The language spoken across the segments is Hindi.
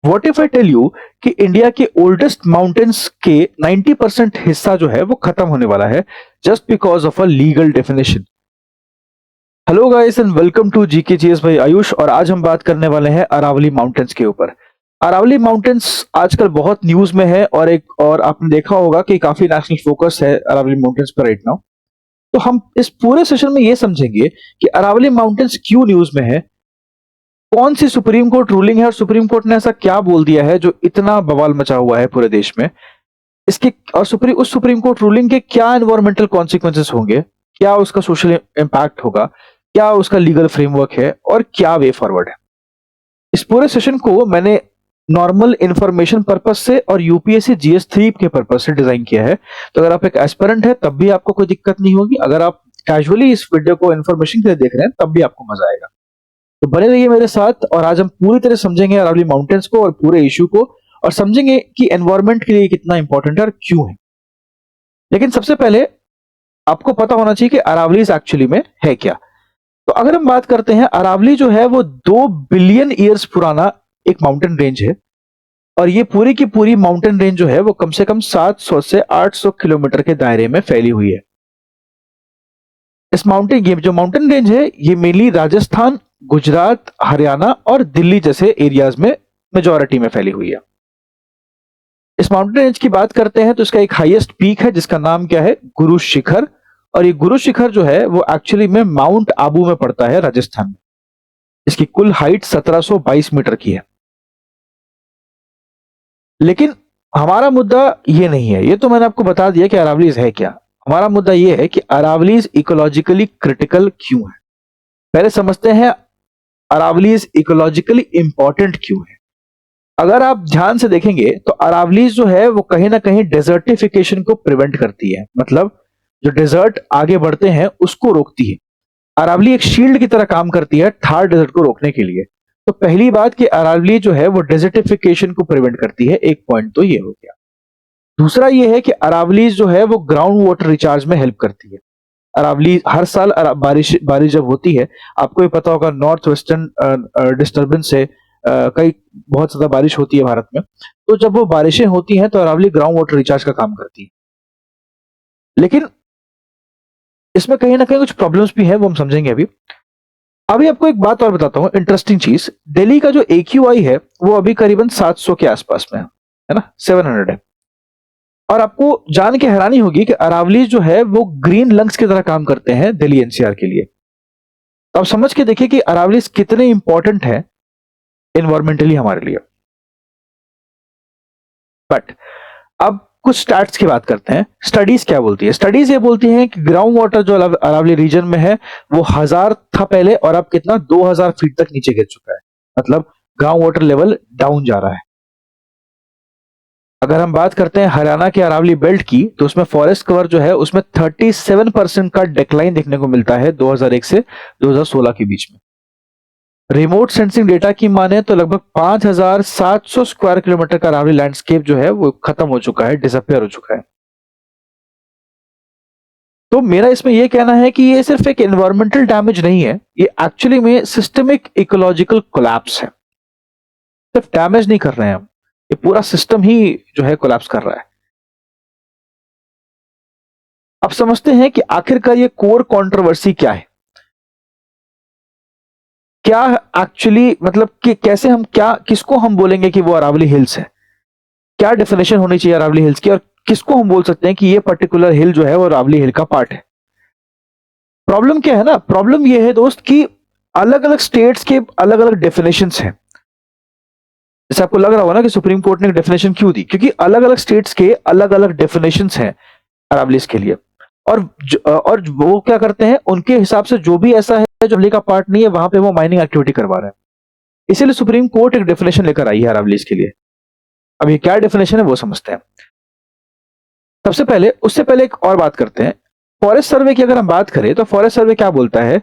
What if I tell you कि इंडिया के ओल्डेस्ट माउंटेन्स के 90% हिस्सा जो है वो खत्म होने वाला है just because of a legal definition. Hello guys and welcome to GKGS भाई आयुष। और आज हम बात करने वाले हैं अरावली माउंटेन्स के ऊपर। अरावली माउंटेन्स आजकल बहुत न्यूज में है और आपने देखा होगा कि काफी नेशनल फोकस है अरावली माउंटेन्स पर राइट नाउ। तो हम इस पूरे सेशन में ये समझेंगे कि अरावली माउंटेन्स क्यों न्यूज में है, कौन सी सुप्रीम कोर्ट रूलिंग है और सुप्रीम कोर्ट ने ऐसा क्या बोल दिया है जो इतना बवाल मचा हुआ है पूरे देश में। इसके और उस सुप्रीम कोर्ट रूलिंग के क्या एनवायरमेंटल कॉन्सिक्वेंसेस होंगे, क्या उसका सोशल इंपैक्ट होगा, क्या उसका लीगल फ्रेमवर्क है और क्या वे फॉरवर्ड है। इस पूरे सेशन को मैंने नॉर्मल इंफॉर्मेशन पर्पस से और यूपीएससी जीएस 3 के पर्पस से डिजाइन किया है। तो अगर आप एक एस्पिरेंट है तब भी आपको कोई दिक्कत नहीं होगी, अगर आप कैजुअली इस वीडियो को इंफॉर्मेशन के लिए देख रहे हैं तब भी आपको मजा आएगा। तो बने रहिए मेरे साथ और आज हम पूरी तरह समझेंगे अरावली माउंटेन्स को और पूरे इशू को, और समझेंगे कि एनवायरमेंट के लिए कितना इंपॉर्टेंट है और क्यों है। लेकिन सबसे पहले आपको पता होना चाहिए कि अरावलीज एक्चुअली में है क्या। तो अगर हम बात करते हैं, अरावली जो है वो 2 बिलियन ईयर्स पुराना एक माउंटेन रेंज है और ये पूरी की पूरी माउंटेन रेंज जो है वो कम से कम 700 से 800 किलोमीटर के दायरे में फैली हुई है। ये जो माउंटेन रेंज है ये मेनली राजस्थान, गुजरात, हरियाणा और दिल्ली जैसे एरियाज में मेजॉरिटी में फैली हुई है। इस माउंटेन रेंज की बात करते हैं तो इसका एक हाईएस्ट पीक है जिसका नाम क्या है, गुरु शिखर। और ये गुरु शिखर जो है वो एक्चुअली में माउंट आबू में पड़ता है राजस्थान में। इसकी कुल हाइट 1722 मीटर की है। लेकिन हमारा मुद्दा ये नहीं है, ये तो मैंने आपको बता दिया कि अरावलीज है क्या। हमारा मुद्दा ये है कि अरावलीज इकोलॉजिकली क्रिटिकल क्यों है। पहले समझते हैं अरावलीज इकोलॉजिकली इंपॉर्टेंट क्यों है। अगर आप ध्यान से देखेंगे तो अरावलीज जो है वो कहीं ना कहीं डेजर्टिफिकेशन को प्रिवेंट करती है, मतलब जो डेजर्ट आगे बढ़ते हैं उसको रोकती है। अरावली एक शील्ड की तरह काम करती है थार डेजर्ट को रोकने के लिए। तो पहली बात कि अरावली जो है वो डेजर्टिफिकेशन को प्रिवेंट करती है, एक पॉइंट तो ये हो गया। दूसरा ये है कि अरावली जो है वो ग्राउंड वाटर रिचार्ज में हेल्प करती है। अरावली हर साल बारिश बारिश जब होती है, आपको ये पता होगा नॉर्थ वेस्टर्न डिस्टर्बेंस से कई बहुत ज्यादा बारिश होती है भारत में। तो जब वो बारिशें होती हैं तो अरावली ग्राउंड वाटर रिचार्ज का काम करती है। लेकिन इसमें कहीं ना कहीं कुछ प्रॉब्लम्स भी हैं, वो हम समझेंगे अभी आपको एक बात और बताता हूं, इंटरेस्टिंग चीज। दिल्ली का जो AQI है वो अभी करीबन 700 के आसपास में है ना, 700 है। और आपको जान के हैरानी होगी कि अरावली जो है वो ग्रीन लंग्स की तरह काम करते हैं दिल्ली NCR के लिए। तो आप समझ के देखिए कि अरावली कितने इंपॉर्टेंट है एनवायरमेंटली हमारे लिए। बट अब कुछ स्टैट्स की बात करते हैं। स्टडीज क्या बोलती है? स्टडीज ये बोलती हैं कि ग्राउंड वाटर जो अरावली रीजन में है वो 1000 था पहले और अब कितना 2000 फीट तक नीचे गिर चुका है, मतलब ग्राउंड वाटर लेवल डाउन जा रहा है। अगर हम बात करते हैं हरियाणा के अरावली बेल्ट की तो उसमें फॉरेस्ट कवर जो है उसमें 37% का डिक्लाइन देखने को मिलता है 2001 से 2016 के बीच में। रिमोट सेंसिंग डेटा की माने तो लगभग 5700 स्क्वायर किलोमीटर का अरावली लैंडस्केप जो है वो खत्म हो चुका है, डिसअपियर हो चुका है। तो मेरा इसमें यह कहना है कि ये सिर्फ एक एनवायरमेंटल डैमेज नहीं है, ये एक्चुअली में सिस्टमिक इकोलॉजिकल कोलैप्स है। सिर्फ डैमेज नहीं कर रहे हैं हम, ये पूरा सिस्टम ही जो है कोलैप्स कर रहा है। अब समझते हैं कि आखिरकार ये कोर कंट्रोवर्सी क्या है, क्या एक्चुअली मतलब कि कैसे हम किसको हम बोलेंगे कि वो अरावली हिल्स है, क्या डेफिनेशन होनी चाहिए अरावली हिल्स की, और किसको हम बोल सकते हैं कि ये पर्टिकुलर हिल जो है वो अरावली हिल का पार्ट है। प्रॉब्लम क्या है ना, प्रॉब्लम ये है दोस्त कि अलग अलग स्टेट्स के अलग अलग डेफिनेशंस हैं। जैसे आपको लग रहा होगा ना कि सुप्रीम कोर्ट ने डेफिनेशन क्यों दी, क्योंकि अलग अलग स्टेट्स के अलग अलग डेफिनेशंस हैं अरावलीज के लिए। और वो क्या करते हैं, उनके हिसाब से जो भी ऐसा है जो अरावली का पार्ट नहीं है वहां पे वो माइनिंग एक्टिविटी करवा रहे हैं। इसीलिए सुप्रीम कोर्ट एक डेफिनेशन लेकर आई है अरावलीज के लिए। अब ये क्या डेफिनेशन है वो समझते हैं। उससे पहले एक और बात करते हैं। फॉरेस्ट सर्वे की अगर हम बात करें तो फॉरेस्ट सर्वे क्या बोलता है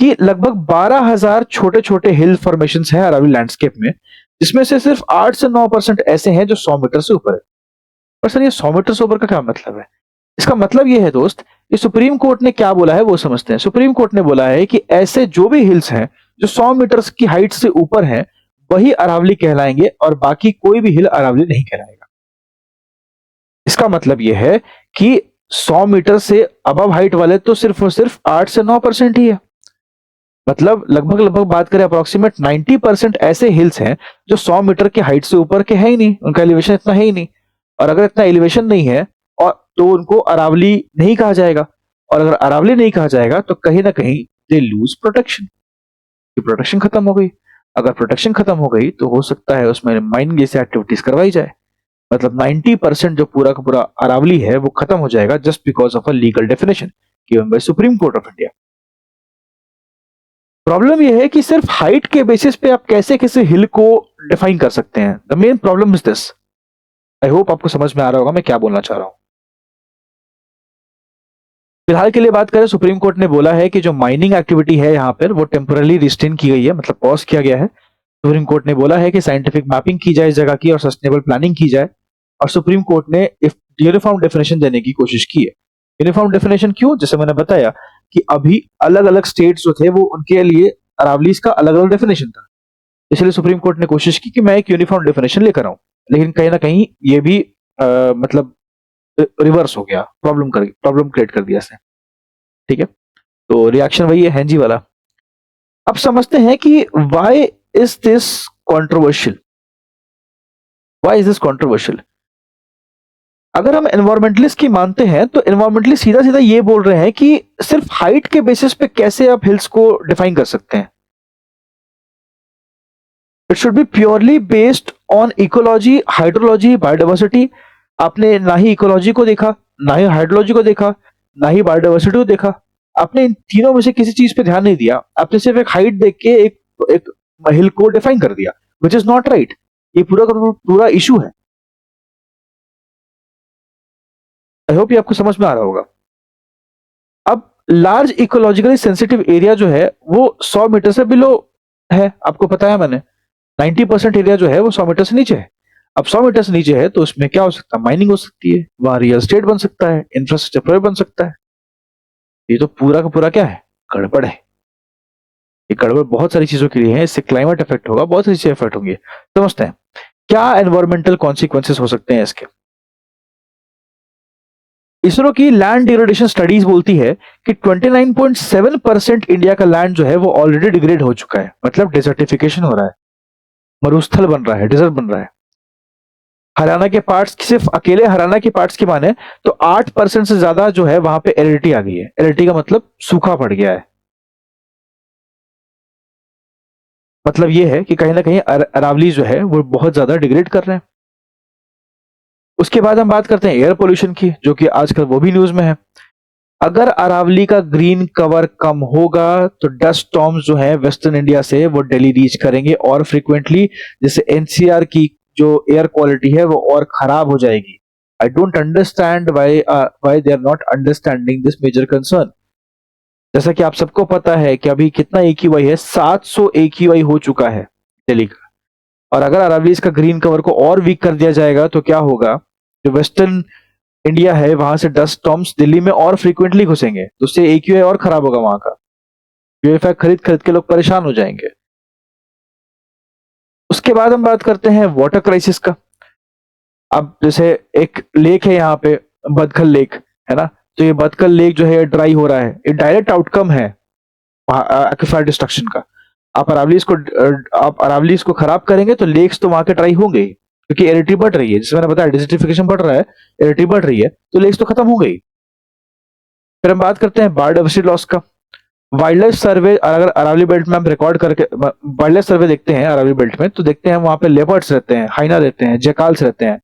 कि लगभग 12,000 छोटे छोटे हिल फॉर्मेशंस हैं अरावली लैंडस्केप में, जिसमें से सिर्फ 8 से 9% ऐसे हैं जो 100 मीटर से ऊपर है। पर सर ये 100 मीटर से ऊपर का क्या मतलब है? इसका मतलब ये है दोस्त, ये सुप्रीम कोर्ट ने क्या बोला है वो समझते हैं। सुप्रीम कोर्ट ने बोला है कि ऐसे जो भी हिल्स हैं जो 100 मीटर की हाइट से ऊपर हैं वही अरावली कहलाएंगे और बाकी कोई भी हिल अरावली नहीं कहलाएगा। इसका मतलब यह है कि 100 मीटर से अबव हाइट वाले तो सिर्फ और सिर्फ 8 से 9% ही है। मतलब लगभग लगभग बात करें अप्रोक्सीमेट 90% ऐसे हिल्स हैं जो 100 मीटर की हाइट से ऊपर के है ही नहीं, उनका एलिवेशन इतना है ही नहीं। और अगर इतना एलिवेशन नहीं है और तो उनको अरावली नहीं कहा जाएगा, और अगर अरावली नहीं कहा जाएगा तो कहीं ना कहीं दे लूज प्रोटेक्शन, की प्रोटेक्शन खत्म हो गई। अगर प्रोटेक्शन खत्म हो गई तो हो सकता है उसमें माइनिंग जैसी एक्टिविटीज करवाई जाए। मतलब 90% जो पूरा का पूरा अरावली है वो खत्म हो जाएगा just because of a legal definition given by supreme court of India. Problem यह है कि सिर्फ हाइट के बेसिस पे आप कैसे किसी हिल को डिफाइन कर सकते हैं। The main problem is this. I hope आपको समझ में आ रहा होगा मैं क्या बोलना चाह रहा हूं। फिलहाल के लिए बात करें, सुप्रीम कोर्ट ने बोला है कि जो माइनिंग एक्टिविटी है यहाँ पर वो टेम्पोरली रिस्ट्रेन की गई है, मतलब पॉज किया गया है। सुप्रीम कोर्ट ने बोला है कि साइंटिफिक मैपिंग की जाए इस जगह की और सस्टेनेबल प्लानिंग की जाए। और सुप्रीम कोर्ट ने यूनिफॉर्म डेफिनेशन देने की कोशिश की है। यूनिफॉर्म डेफिनेशन क्यों? जैसे मैंने बताया कि अभी अलग अलग स्टेट्स जो थे वो उनके लिए अरावलीज का अलग अलग डेफिनेशन था, इसलिए सुप्रीम कोर्ट ने कोशिश की कि मैं एक यूनिफॉर्म डेफिनेशन लेकर आऊं। लेकिन कहीं ना कहीं ये भी मतलब रिवर्स हो गया, प्रॉब्लम क्रिएट कर दिया इसने। ठीक है, तो रिएक्शन वही है हैंजी वाला। अब समझते हैं कि why is this controversial. Why is this controversial? अगर हम एनवायरमेंटलिस्ट की मानते हैं तो एनवायरमेंटलिस्ट सीधा सीधा ये बोल रहे हैं कि सिर्फ हाइट के बेसिस पे कैसे आप हिल्स को डिफाइन कर सकते हैं। It should be purely based on ecology, hydrology, biodiversity. आपने ना ही इकोलॉजी को देखा, ना ही हाइड्रोलॉजी को देखा, ना ही बायोडाइवर्सिटी को देखा। आपने इन तीनों में से किसी चीज पे ध्यान नहीं दिया। आपने सिर्फ एक हाइट देख के एक हिल को डिफाइन कर दिया, विच इज नॉट राइट। ये पूरा का पूरा इशू है। आई होप ये आपको समझ में आ रहा होगा। अब लार्ज इकोलॉजिकली सेंसिटिव एरिया जो है वो 100 मीटर से बिलो है, आपको बताया मैंने। 90% एरिया जो है वो 100 मीटर से नीचे है। अब 100 मीटर से नीचे है तो उसमें क्या हो सकता है? माइनिंग हो सकती है, वहां रियल एस्टेट बन सकता है, इंफ्रास्ट्रक्चर बन सकता है। ये तो पूरा का पूरा क्या है? गड़बड़ है। ये गड़बड़ बहुत सारी चीजों के लिए है। इससे क्लाइमेट इफेक्ट होगा, बहुत सारी चीजें इफेक्ट होंगी। समझते हैं क्या एनवायरमेंटल कॉन्सिक्वेंसेस हो सकते हैं इसके। इसरो की लैंड डिग्रेडेशन स्टडीज बोलती है कि 29.7% इंडिया का लैंड जो है वो ऑलरेडी डिग्रेड हो चुका है, मतलब डिजर्टिफिकेशन हो रहा है, मरुस्थल बन रहा है, डिजर्ट बन रहा है। हरियाणा के पार्ट्स, सिर्फ अकेले हरियाणा के पार्ट्स की माने तो 8% से ज्यादा जो है वहां पे एरिडिटी आ गई है। एरिडिटी का मतलब सूखा पड़ गया है। मतलब ये है कि कहीं ना कहीं अरावली जो है वो बहुत ज्यादा डिग्रेड कर रहे हैं। उसके बाद हम बात करते हैं एयर पोल्यूशन की, जो कि आजकल वो भी न्यूज में है। अगर अरावली का ग्रीन कवर कम होगा तो डस्ट स्टॉर्म्स जो है वेस्टर्न इंडिया से वो दिल्ली रीच करेंगे और फ्रिक्वेंटली, जैसे एनसीआर की जो एयर क्वालिटी है वो और खराब हो जाएगी। I don't understand why they are not understanding this major concern. जैसा कि आप सबको पता है कि अभी कितना AQI है, 700 AQI हो चुका है दिल्ली का। और अगर अरावली इसका ग्रीन कवर को और वीक कर दिया जाएगा तो क्या होगा? जो वेस्टर्न इंडिया है वहां से डस्ट स्टॉर्म्स दिल्ली में और फ्रीक्वेंटली घुसेंगे, तो उससे AQI और खराब होगा वहां का। यूएफआई खरीद खरीद के लोग परेशान हो जाएंगे। उसके बाद हम बात करते हैं वाटर क्राइसिस का। अब जैसे एक लेक है यहाँ पे, बदखल लेक, है ना? तो ये बदखल लेक जो है ड्राई हो रहा है, ये डायरेक्ट आउटकम है एक्विफर डिस्ट्रक्शन का। आप अरावली इसको खराब करेंगे तो लेक्स तो वहां के ड्राई होंगे ही, क्योंकि एरिडिटी बढ़ रही है। जैसे मैंने बताया डिजर्टिफिकेशन बढ़ रहा है, एरिडिटी बढ़ रही है, तो लेक्स तो खत्म हो गई। फिर हम बात करते हैं बायोडाइवर्सिटी लॉस का। वाइल्ड लाइफ सर्वे, अगर अरावली बेल्ट में हम रिकॉर्ड करके वाइल्ड लाइफ सर्वे देखते हैं अरावली बेल्ट में, तो देखते हैं वहां पे लेपर्ड्स रहते हैं, हाइना रहते हैं, जैकाल्स रहते हैं।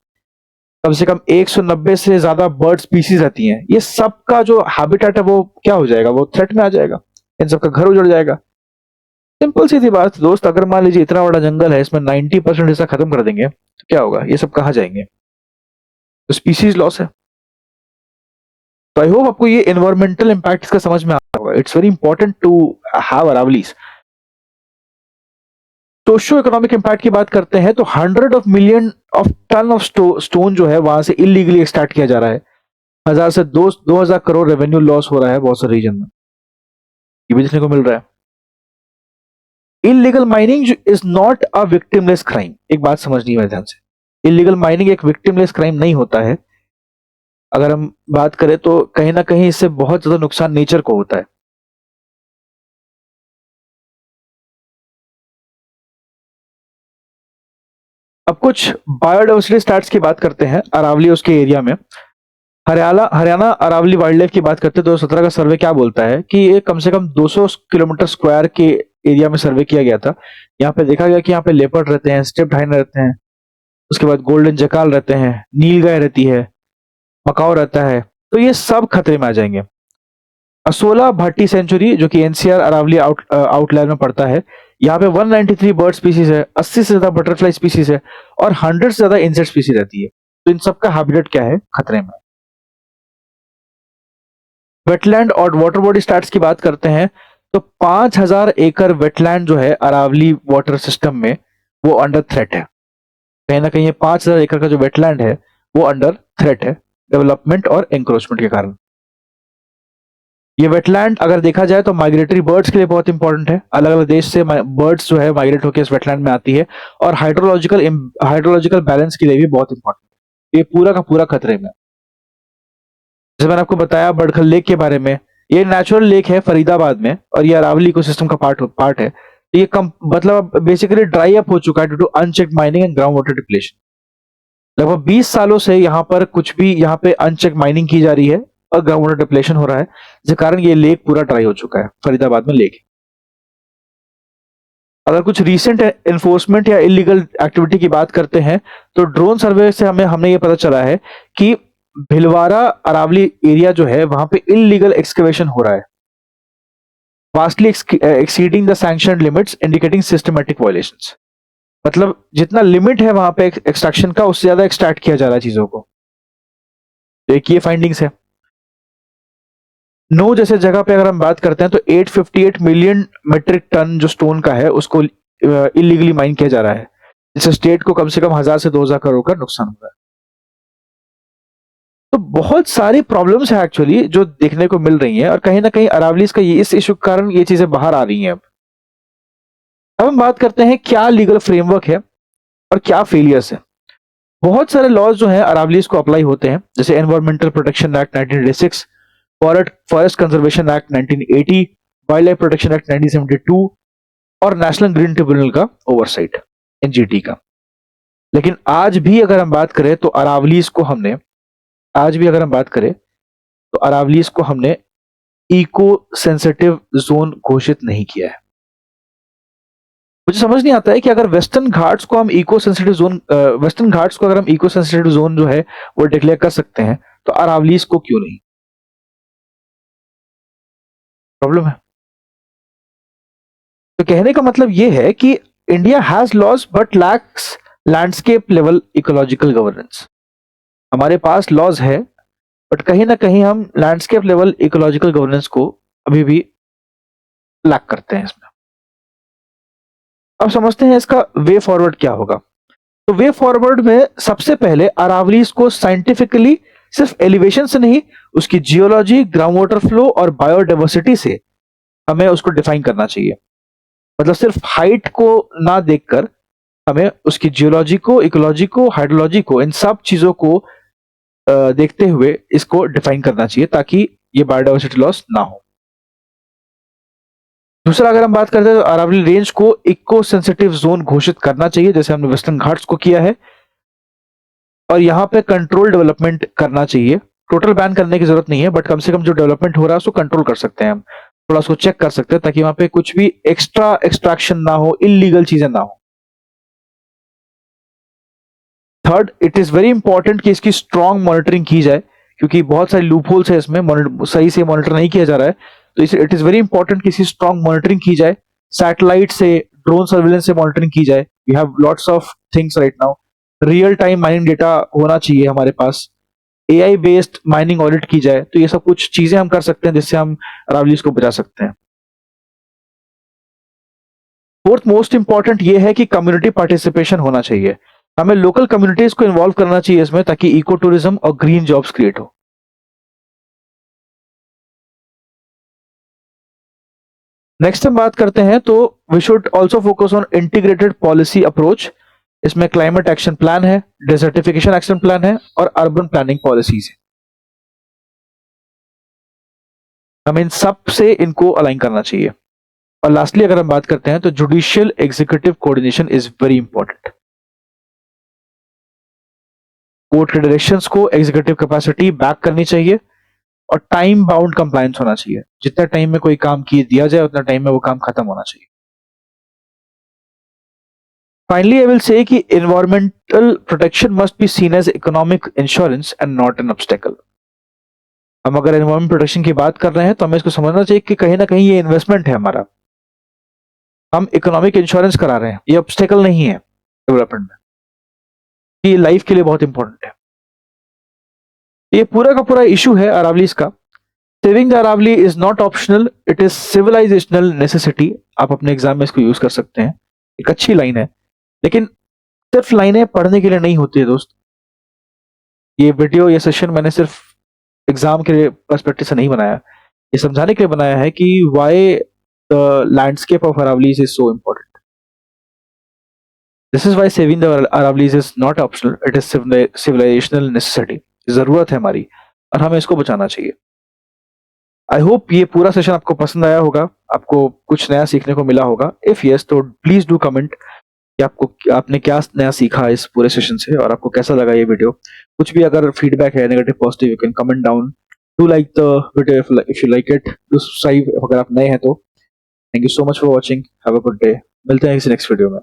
कम से कम 190 से ज्यादा बर्ड स्पीसीज रहती हैं। ये सब का जो हैबिटेट है वो क्या हो जाएगा? वो थ्रेट में आ जाएगा, इन सबका घर उजड़ जाएगा। सिंपल सी थी बात दोस्त। अगर मान लीजिए इतना बड़ा जंगल है, इसमें 90% हिस्सा खत्म कर देंगे तो क्या होगा? ये सब कहाँ जाएंगे? तो स्पीसीज लॉस है। तो आई होप आपको ये एनवायरमेंटल इंपैक्ट इसका समझ में आ रहा होगा। It's very important to have Aravallis. Socio economic impact की बात करते हैं तो 100 of million of ton of stone जो है वहां से इलीगली एक्सट्रैक्ट किया जा रहा है। 1000 से 2000 करोड़ रेवेन्यू लॉस हो रहा है बहुत सारे रीजन में, ये भी देखने को मिल रहा है। Illegal mining is not a victimless crime. एक बात समझनी है मेरे ध्यान से, इलीगल माइनिंग एक विक्टिमलेस क्राइम नहीं होता है। अगर हम बात करें तो कहीं ना कहीं इससे बहुत ज्यादा नुकसान नेचर को होता है। अब कुछ बायोडाइवर्सिटी स्टैट्स की बात करते हैं अरावली उसके एरिया में। हरियाणा हरियाणा अरावली वाइल्ड लाइफ की बात करते हैं। 2017 का सर्वे क्या बोलता है कि ये कम से कम 200 किलोमीटर स्क्वायर के एरिया में सर्वे किया गया था। यहाँ पे देखा गया कि यहाँ पे लेपर्ड रहते हैं, स्ट्रिप्ड हाइना रहते हैं, उसके बाद गोल्डन जकाल रहते हैं, नील गाय रहती है, मकाओ रहता है। तो ये सब खतरे में आ जाएंगे। असोला भाटी सेंचुरी जो कि एनसीआर अरावली आउटलायर में पड़ता है, यहाँ पे 193 बर्ड स्पीसीज है, 80 से ज्यादा बटरफ्लाई स्पीसीज है और 100 से ज्यादा इंसेक्ट स्पीसीज रहती है। तो इन सबका हैबिटेट क्या है, खतरे में। वेटलैंड और वाटर बॉडी स्टैट्स की बात करते हैं तो 5000 एकड़ वेटलैंड जो है अरावली वाटर सिस्टम में, वो अंडर थ्रेट है। कहीं ना कहीं ये 5000 एकड़ का जो वेटलैंड है वो अंडर थ्रेट है, डेवलपमेंट और एंक्रोचमेंट के कारण। ये वेटलैंड अगर देखा जाए तो माइग्रेटरी बर्ड्स के लिए बहुत इंपॉर्टेंट है। अलग अलग देश से बर्ड्स जो है माइग्रेट होकर इस वेटलैंड में आती है और हाइड्रोलॉजिकल बैलेंस के लिए भी बहुत इंपॉर्टेंट है। ये पूरा का पूरा खतरे में। जैसे मैंने आपको बताया बड़खल लेक के बारे में, ये नेचुरल लेक है फरीदाबाद में और ये अरावली इकोसिस्टम का पार्ट है। तो ये मतलब बेसिकली ड्राई अप हो चुका है due to unchecked mining and ground water depletion. लगभग 20 सालों से यहाँ पर कुछ भी यहाँ पे अनचेक माइनिंग की जा रही है और ग्राउंड वाटर डिप्लेशन हो रहा है, जिस कारण ये लेक पूरा ड्राई हो चुका है। फरीदाबाद में लेक। अगर कुछ रीसेंट एनफोर्समेंट या इलीगल एक्टिविटी की बात करते हैं तो ड्रोन सर्वे से हमने ये पता चला है कि भिलवाड़ा अरावली एरिया जो है वहां पे इलीगल एक्सकेवेशन हो रहा है, vastly exceeding the sanctioned limits indicating systematic violations. मतलब जितना लिमिट है वहां पे एक्सट्रैक्शन का, उससे ज्यादा एक्सट्रैक्ट किया जा रहा है चीजों को। तो एक ये फाइंडिंग्स है। नो जैसे जगह पे अगर हम बात करते हैं तो 858 मिलियन मेट्रिक टन जो स्टोन का है उसको इलीगली माइन किया जा रहा है, जिससे स्टेट को कम से कम 1000 से 2000 करोड़ का नुकसान हुआ है। तो बहुत सारी प्रॉब्लम्स है एक्चुअली जो देखने को मिल रही हैं और कहीं ना कहीं अरावलीज का इस इशू के कारण ये चीजें बाहर आ रही हैं। अब हम बात करते हैं क्या लीगल फ्रेमवर्क है और क्या फेलियर्स है। बहुत सारे लॉज जो हैं अरावलीज को अप्लाई होते हैं, जैसे environmental protection act 1986, forest conservation act 1980, wild life protection act 1972 और नेशनल ग्रीन ट्रिब्यूनल का ओवरसाइट, एनजीटी का। लेकिन आज भी अगर हम बात करें तो अरावलीज को हमने आज भी अगर हम बात करें तो अरावलीज को हमने इको सेंसिटिव जोन घोषित नहीं किया है। मुझे समझ नहीं आता है कि अगर वेस्टर्न घाट्स को हम eco sensitive zone Western Ghats को अगर हम इको सेंसिटिव जोन जो है वो डिक्लेयर कर सकते हैं तो अरावलीज को क्यों नहीं। प्रॉब्लम है। तो कहने का मतलब ये है कि India has laws but lacks landscape level ecological governance. हमारे पास लॉज है बट कहीं ना कहीं हम लैंडस्केप लेवल इकोलॉजिकल गवर्नेंस को अभी भी लैक करते हैं इसमें। अब समझते हैं इसका वे फॉरवर्ड क्या होगा। तो वे फॉरवर्ड में सबसे पहले अरावलीज को साइंटिफिकली सिर्फ एलिवेशन से नहीं, उसकी जियोलॉजी, ग्राउंड वाटर फ्लो और बायोडाइवर्सिटी से हमें उसको डिफाइन करना चाहिए। मतलब सिर्फ हाइट को ना देखकर हमें उसकी जियोलॉजी को, इकोलॉजी को, हाइड्रोलॉजी को, इन सब चीजों को देखते हुए इसको डिफाइन करना चाहिए ताकि ये बायोडाइवर्सिटी लॉस ना हो। दूसरा अगर हम बात करते हैं तो अरावली रेंज को इको सेंसिटिव जोन घोषित करना चाहिए, जैसे हमने वेस्टर्न घाट्स को किया है। और यहाँ पे कंट्रोल डेवलपमेंट करना चाहिए। टोटल बैन करने की जरूरत नहीं है बट कम से कम जो डेवलपमेंट हो रहा है उसको कंट्रोल कर सकते हैं हम, थोड़ा उसको चेक कर सकते हैं ताकि वहां पे कुछ भी एक्स्ट्रा एक्सट्रैक्शन ना हो, इलीगल चीजें ना हो। Third, it is very important कि इसकी स्ट्रॉन्ग मॉनिटरिंग की जाए, क्योंकि बहुत सारे लूप होल्स है इसमें, सही से मॉनिटर नहीं किया जा रहा है। तो इट इज वेरी इंपॉर्टेंट कि इसकी स्ट्रॉन्ग मॉनिटरिंग की जाए, सैटेलाइट से, ड्रोन सर्विलेंस से मॉनिटरिंग की जाए। We have lots of things right now. Real time mining data होना चाहिए हमारे पास। एआई बेस्ड माइनिंग ऑडिट की जाए। तो ये सब कुछ चीजें हम कर सकते हैं जिससे हम अरावलीज को बचा सकते हैं। फोर्थ मोस्ट इंपॉर्टेंट ये है कि कम्युनिटी पार्टिसिपेशन होना चाहिए। हमें लोकल कम्युनिटीज को इन्वॉल्व करना चाहिए इसमें ताकि इको टूरिज्म और ग्रीन जॉब्स क्रिएट हो। नेक्स्ट हम बात करते हैं तो we should also focus on integrated policy approach. इसमें क्लाइमेट एक्शन प्लान है, डिजर्टिफिकेशन एक्शन प्लान है और अर्बन प्लानिंग पॉलिसीज है। हमें इन सब से इनको अलाइन करना चाहिए। और लास्टली अगर हम बात करते हैं तो judicial executive coordination is very important. Court के डायरेक्शंस को एग्जीक्यूटिव कैपेसिटी बैक करनी चाहिए और टाइम बाउंड कंप्लायंस होना चाहिए। जितना टाइम में कोई काम किए दिया जाए उतना टाइम में वो काम खत्म होना चाहिए। फाइनली आई विल से कि environmental protection must be seen as economic insurance and not an obstacle. हम अगर एनवायरमेंट प्रोटेक्शन की बात कर रहे हैं तो हमें इसको समझना चाहिए कि कहीं ना कहीं ये इन्वेस्टमेंट है हमारा। हम इकोनॉमिक इंश्योरेंस करा रहे हैं, ये ऑब्स्टेकल नहीं है डेवलपमेंट में। ये लाइफ के लिए बहुत इंपॉर्टेंट है। ये पूरा का पूरा इशू है अरावलीज का। Saving the Aravalli is not optional, it is civilisational necessity. आप अपने एग्जाम में इसको यूज कर सकते हैं, एक अच्छी लाइन है। लेकिन सिर्फ लाइनें पढ़ने के लिए नहीं होती है दोस्त। ये वीडियो, ये सेशन मैंने सिर्फ एग्जाम के पर्सपेक्टिव से नहीं बनाया, ये समझाने के लिए बनाया है कि why the landscape of Aravallis is so important. This is why saving the Aravallis is not optional, it is civilisational necessity. जरूरत है हमारी और हमें इसको बचाना चाहिए। आई होप ये पूरा सेशन आपको पसंद आया होगा, आपको कुछ नया सीखने को मिला होगा। इफ यस तो प्लीज डू कमेंट कि आपने क्या नया सीखा इस पूरे सेशन से और आपको कैसा लगा ये वीडियो। कुछ भी अगर फीडबैक है, negative positive, you can comment down. Do like the video if you like it, do subscribe अगर आप नए हैं तो। Thank you so much for watching, have a good day. मिलते हैं किसी नेक्स्ट वीडियो में।